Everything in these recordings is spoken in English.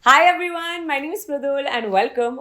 Hi everyone, my name is Mridul and welcome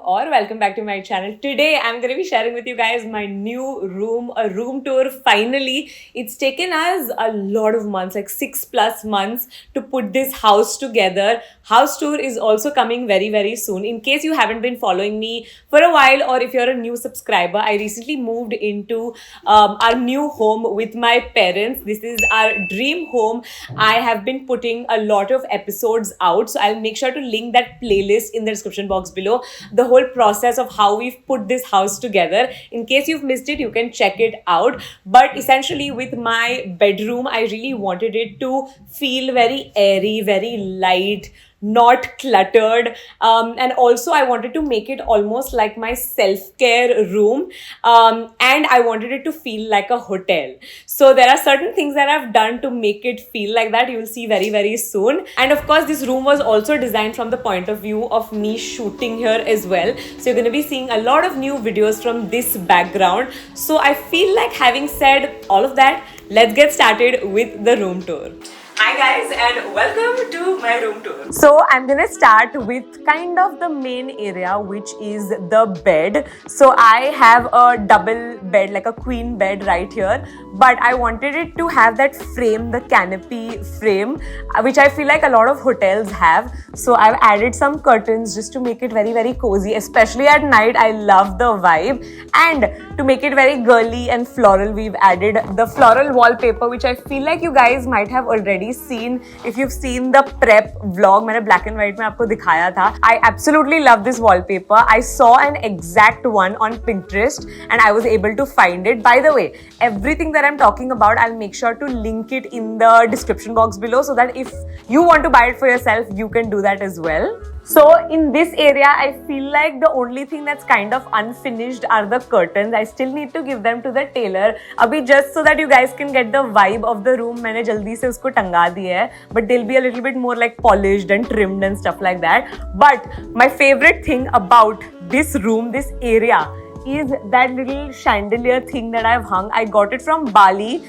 back to my channel. Today I'm going to be sharing with you guys my new room, a room tour finally. It's taken us a lot of months, like 6+ months to put this house together. House tour is also coming very soon. In case you haven't been following me for a while or if you're a new subscriber, I recently moved into our new home with my parents. This is our dream home. I have been putting a lot of episodes out, so I'll make sure to link that playlist in the description box below. The whole process of how we've put this house together. In case you've missed it, you can check it out. But essentially with my bedroom, I really wanted it to feel very airy, very light, not cluttered, and also I wanted to make it almost like my self-care room, and I wanted it to feel like a hotel. So there are certain things that I've done to make it feel like that. You'll see very soon. And of course this room was also designed from the point of view of me shooting here as well, so you're going to be seeing a lot of new videos from this background. So I feel like, having said all of that, let's get started with the room tour. Hi guys and welcome to my room tour. So I'm gonna start with kind of the main area, which is the bed. So I have a double bed, like a queen bed right here, but I wanted it to have that frame, the canopy frame, which I feel like a lot of hotels have. So I've added some curtains just to make it very cozy, especially at night. I love the vibe, and to make it very girly and floral, we've added the floral wallpaper, which I feel like you guys might have already seen if you've seen the prep vlog. मैंने black and white में आपको दिखाया था. I absolutely love this wallpaper. I saw an exact one on Pinterest and I was able to find it. By the way, everything that I'm talking about, I'll make sure to link it in the description box below, so that if you want to buy it for yourself, you can do that as well. So in this area, I feel like the only thing that's kind of unfinished are the curtains. I still need to give them to the tailor. Abhi, just so that you guys can get the vibe of the room, मैंने जल्दी से उसको टंगा दिया है. But they'll be a little bit more like polished and trimmed and stuff like that. But my favorite thing about this room, this area, is that little chandelier thing that I've hung. I got it from Bali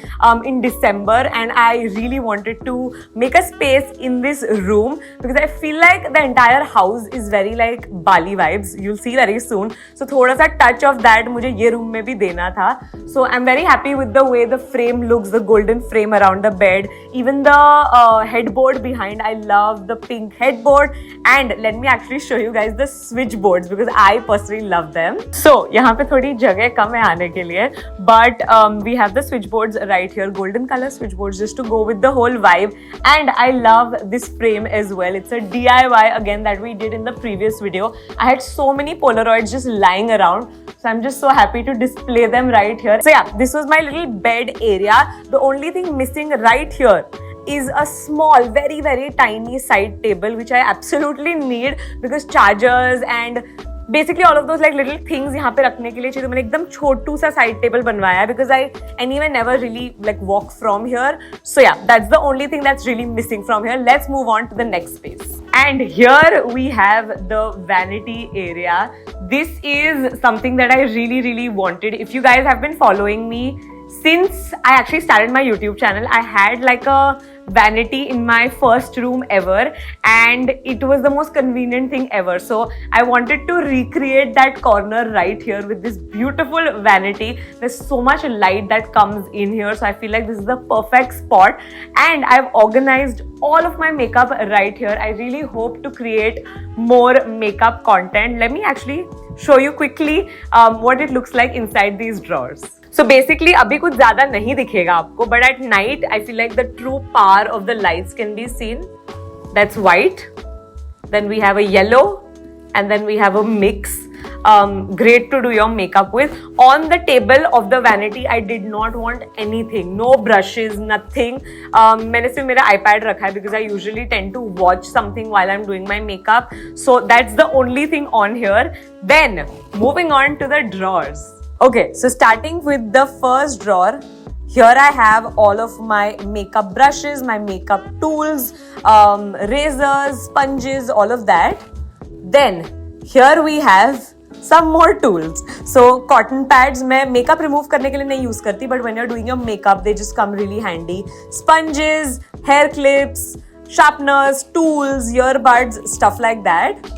in December, and I really wanted to make a space in this room because I feel like the entire house is very like Bali vibes. You'll see very soon. So थोड़ा सा touch of that मुझे ये room में भी देना था. So I'm very happy with the way the frame looks, the golden frame around the bed, even the headboard behind. I love the pink headboard, and let me actually show you guys the switchboards because I personally love them. So यहाँ पे थोड़ी जगह कम है आने के लिए, but we have the switchboards right here, golden color switchboards, just to go with the whole vibe. And I love this frame as well. It's a DIY again that we did in the previous video. I had so many Polaroids just lying around, so I'm just so happy to display them right here. So yeah, this was my little bed area. The only thing missing right here is a small, very tiny side table, which I absolutely need because chargers and basically all of those like little things यहाँ पे रखने के लिए चाहिए. तो मैंने एकदम छोटू सा side table बनवाया है because I anyway never really like walk from here. So yeah, that's the only thing that's really missing from here. Let's move on to the next space. And here we have the vanity area. This is something that I really wanted. If you guys have been following me since I actually started my YouTube channel, I had like a vanity in my first room ever, and it was the most convenient thing ever. So I wanted to recreate that corner right here with this beautiful vanity. There's so much light that comes in here, so I feel like this is the perfect spot. And I've organized all of my makeup right here. I really hope to create more makeup content. Let me actually show you quickly what it looks like inside these drawers. So basically अभी कुछ ज़्यादा नहीं दिखेगा आपको, but at night I feel like the true power of the lights can be seen. That's white, then we have a yellow, and then we have a mix. Great to do your makeup with. On the table of the vanity, I did not want anything, no brushes, nothing. मैंने सिर्फ मेरा iPad रखा है because I usually tend to watch something while I'm doing my makeup. So that's the only thing on here. Then moving on to the drawers. Okay, so starting with the first drawer, here I have all of my makeup brushes, my makeup tools, razors, sponges, all of that. Then here we have some more tools. So cotton pads मैं makeup remove करने के लिए नहीं use करती, but when you're doing your makeup, they just come really handy. Sponges, hair clips, sharpeners, tools, earbuds, stuff like that.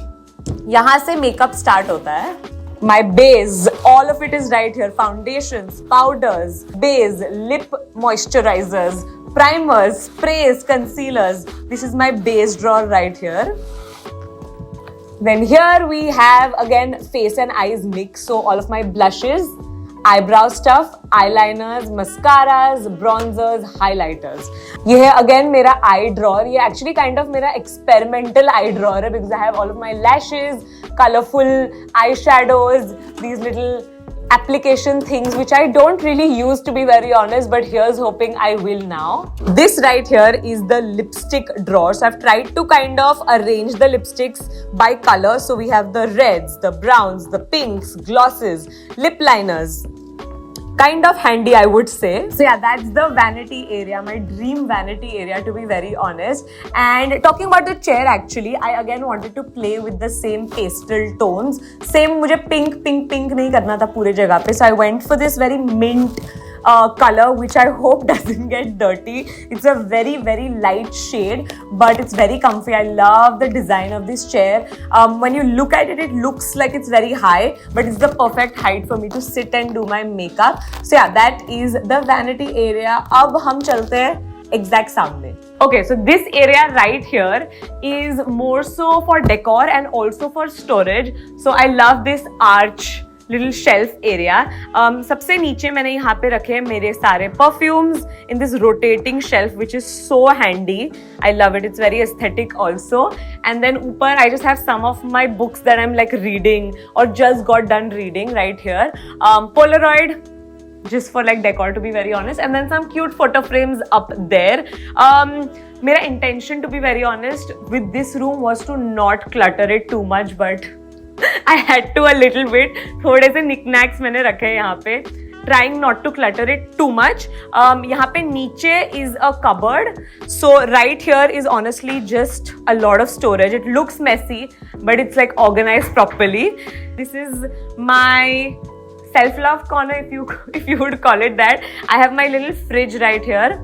यहाँ से makeup start होता है. My base, all of it is right here. Foundations, powders, base, lip moisturizers, primers, sprays, concealers. This is my base drawer right here. Then here we have again face and eyes mix. So all of my blushes, eyebrow stuff, eyeliners, mascaras, bronzers, highlighters. ये है again मेरा eye drawer. ये actually kind of मेरा experimental eye drawer है because I have all of my lashes, colorful eyeshadows, these little application things which I don't really use, to be very honest, but here's hoping I will now. This right here is the lipstick drawer. So I've tried to kind of arrange the lipsticks by color. So we have the reds, the browns, the pinks, glosses, lip liners. Kind of handy, I would say. So yeah, that's the vanity area, my dream vanity area, to be very honest. And talking about the chair, actually, I again wanted to play with the same pastel tones. Same, मुझे pink नहीं करना था पूरे जगह पे. So I went for this very mint color, which I hope doesn't get dirty. It's a very light shade, but it's very comfy. I love the design of this chair. When you look at it, it looks like it's very high, but it's the perfect height for me to sit and do my makeup. So yeah, that is the vanity area. अब हम चलते हैं exact सामने. Okay, so this area right here is more so for decor and also for storage. So I love this arch little shelf area. सबसे नीचे मैंने यहाँ पे रखे मेरे सारे perfumes in this rotating shelf, which is so handy. I love it. It's very aesthetic also. And then ऊपर I just have some of my books that I'm like reading or just got done reading right here. Polaroid, just for like decor, to be very honest, and then some cute photo frames up there. मेरा intention, to be very honest, with this room was to not clutter it too much, but I had to a little bit. थोड़े से knickknacks मैंने रखे हैं यहाँ पे, trying not to clutter it too much. यहाँ पे नीचे is a cupboard. So right here is honestly just a lot of storage. It looks messy, but it's like organized properly. This is my self-love corner, if you would call it that. I have my little fridge right here,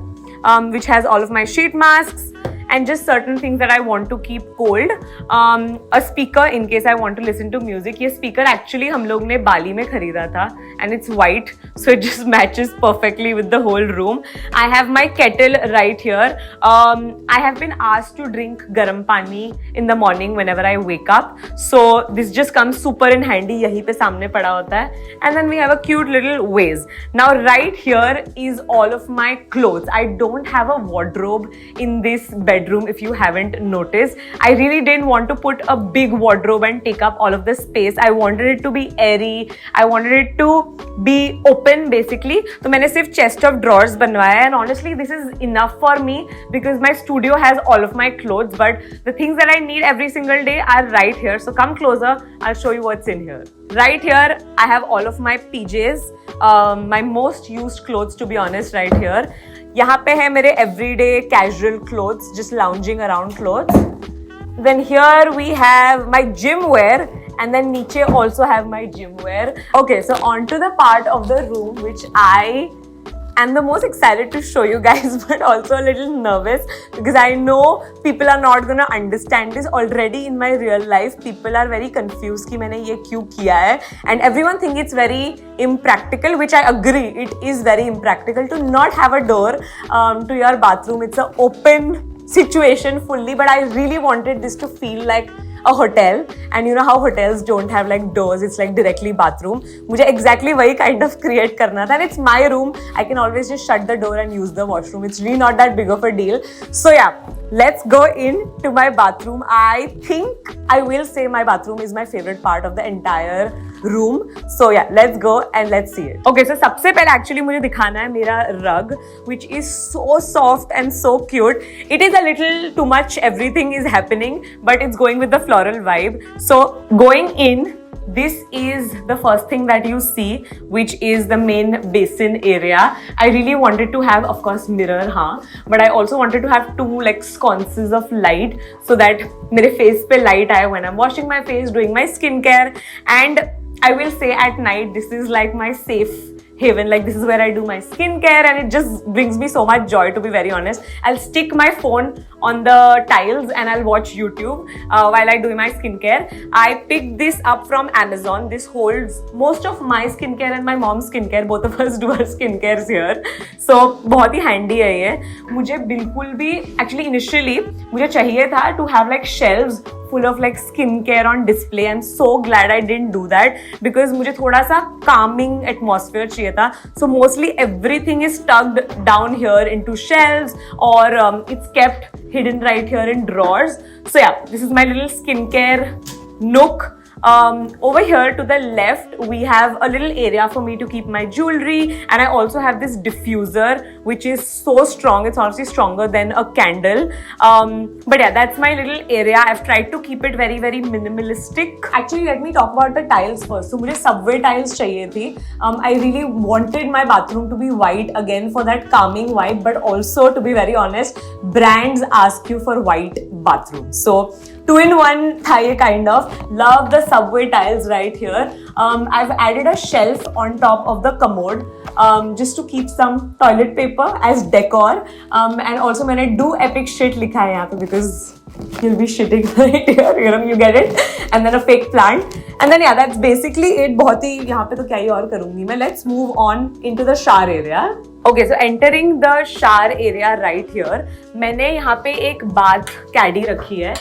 which has all of my sheet masks and just certain things that I want to keep cold. A speaker in case I want to listen to music. ये speaker actually हम लोग ने बाली में खरीदा था, and it's white, so it just matches perfectly with the whole room. I have my kettle right here. I have been asked to drink garam pani in the morning whenever I wake up, so this just comes super in handy. यहीं पे सामने पड़ा होता है. And then we have a cute little vase. Now right here is all of my clothes. I don't have a wardrobe in this bedroom, if you haven't noticed. I really didn't want to put a big wardrobe and take up all of the space. I wanted it to be airy. I wanted it to be open basically. तो मैंने सिर्फ chest of drawers बनवाया है, and honestly this is enough for me because my studio has all of my clothes, but the things that I need every single day are right here. So come closer, I'll show you what's in here. Right here I have all of my PJs, my most used clothes, to be honest, right here. यहाँ पे है मेरे everyday casual clothes, just lounging around clothes. Then here we have my gym wear, and then नीचे also have my gym wear. Okay, so on to the part of the room which I am the most excited to show you guys, but also a little nervous because I know people are not gonna understand this. Already in my real life, people are very confused कि मैंने ये क्यों किया है, and everyone think it's very impractical, which I agree, it is very impractical to not have a door to your bathroom. It's an open situation fully, but I really wanted this to feel like a hotel, and you know how hotels don't have like doors, it's like directly bathroom. मुझे exactly वही kind of create करना था, and it's my room. I can always just shut the door and use the washroom. It's really not that big of a deal. So yeah, let's go into my bathroom. I think I will say my bathroom is my favorite part of the entire room. So yeah, let's go and let's see it. Okay, so सबसे पहले actually मुझे दिखाना है मेरा rug, which is so soft and so cute. It is a little too much, everything is happening, but it's going with the floral vibe. So going in, this is the first thing that you see, which is the main basin area. I really wanted to have, of course, mirror, but I also wanted to have two like sconces of light so that मेरे face पे light आए when I'm washing my face, doing my skincare. And I will say at night, this is like my safe haven. Like, this is where I do my skincare, and it just brings me so much joy, to be very honest. I'll stick my phone on the tiles and I'll watch YouTube while I do my skincare. I picked this up from Amazon. This holds most of my skincare and my mom's skincare. Both of us do our skincare here. So बहुत ही handy है ये. मुझे बिल्कुल भी actually initially मुझे चाहिए था to have like shelves full of like skincare on display. I'm so glad I didn't do that because मुझे थोड़ा सा calming atmosphere चाहिए था. So mostly everything is tucked down here into shelves, or it's kept hidden right here in drawers. So yeah, this is my little skincare nook. Over here to the left, we have a little area for me to keep my jewelry, and I also have this diffuser which is so strong. It's honestly stronger than a candle. But yeah, that's my little area. I've tried to keep it very, very minimalistic. Actually, let me talk about the tiles first. So मुझे subway tiles चाहिए थी. I really wanted my bathroom to be white again for that calming vibe, but also, to be very honest, brands ask you for white bathrooms. So 2-in-1 tha ye kind of. Love the subway tiles right here. I've added a shelf on top of the commode just to keep some toilet paper as decor. And also मैंने do epic shit लिखा है यहाँ पे because you'll be shitting right here, you know, you get it. And then a fake plant. And then yeah, that's basically it. बहुत ही यहाँ पे तो क्या ही और करूँगी मैं. Let's move on into the shower area. Okay, so entering the shower area right here, मैंने यहाँ पे एक bath caddy रखी है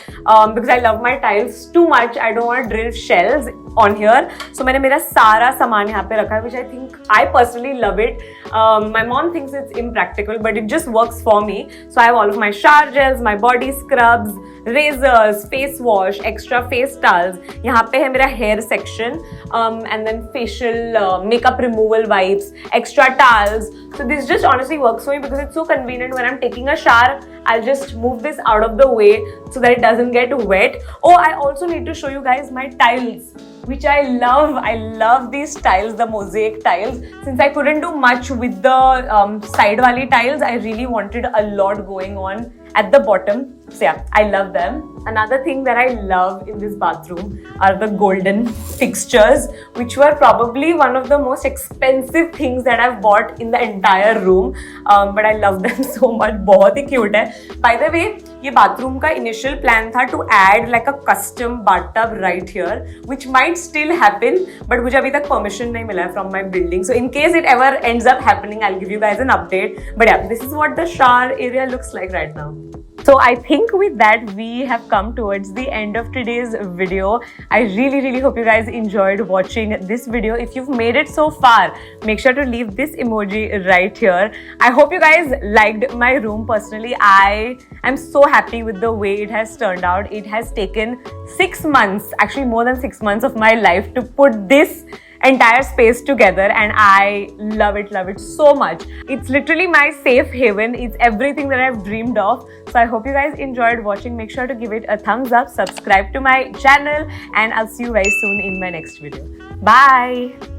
because I love my tiles too much. I don't want to drill shells on here. So मैंने मेरा सारा सामान यहाँ पे रखा है, which I think I personally love it. My mom thinks it's impractical, but it just works for me. So I have all of my shower gels, my body scrubs, razors, face wash, extra face towels. यहाँ पे है मेरा hair section, and then facial makeup removal wipes, extra towels. So this just honestly works for me because it's so convenient. When I'm taking a shower, I'll just move this out of the way so that it doesn't get wet. Oh, I also need to show you guys my tiles, which I love. I love these tiles, the mosaic tiles. Since I couldn't do much with the side wali tiles, I really wanted a lot going on at the bottom. So yeah, I love them. Another thing that I love in this bathroom are the golden fixtures, which were probably one of the most expensive things that I've bought in the entire room. But I love them so much. बहुत ही cute है. By the way, ये bathroom का initial plan था to add like a custom bathtub right here, which might still happen, but मुझे अभी तक permission नहीं मिला है from my building. So in case it ever ends up happening, I'll give you guys an update. But yeah, this is what the shower area looks like right now. So I think with that, we have come towards the end of today's video. I really hope you guys enjoyed watching this video. If you've made it so far, make sure to leave this emoji right here. I hope you guys liked my room. Personally, I am so happy with the way it has turned out. It has taken 6 months, actually more than 6 months of my life to put this entire space together, and I love it so much. It's literally my safe haven. It's everything that I've dreamed of. So I hope you guys enjoyed watching. Make sure to give it a thumbs up, subscribe to my channel, and I'll see you very soon in my next video. Bye.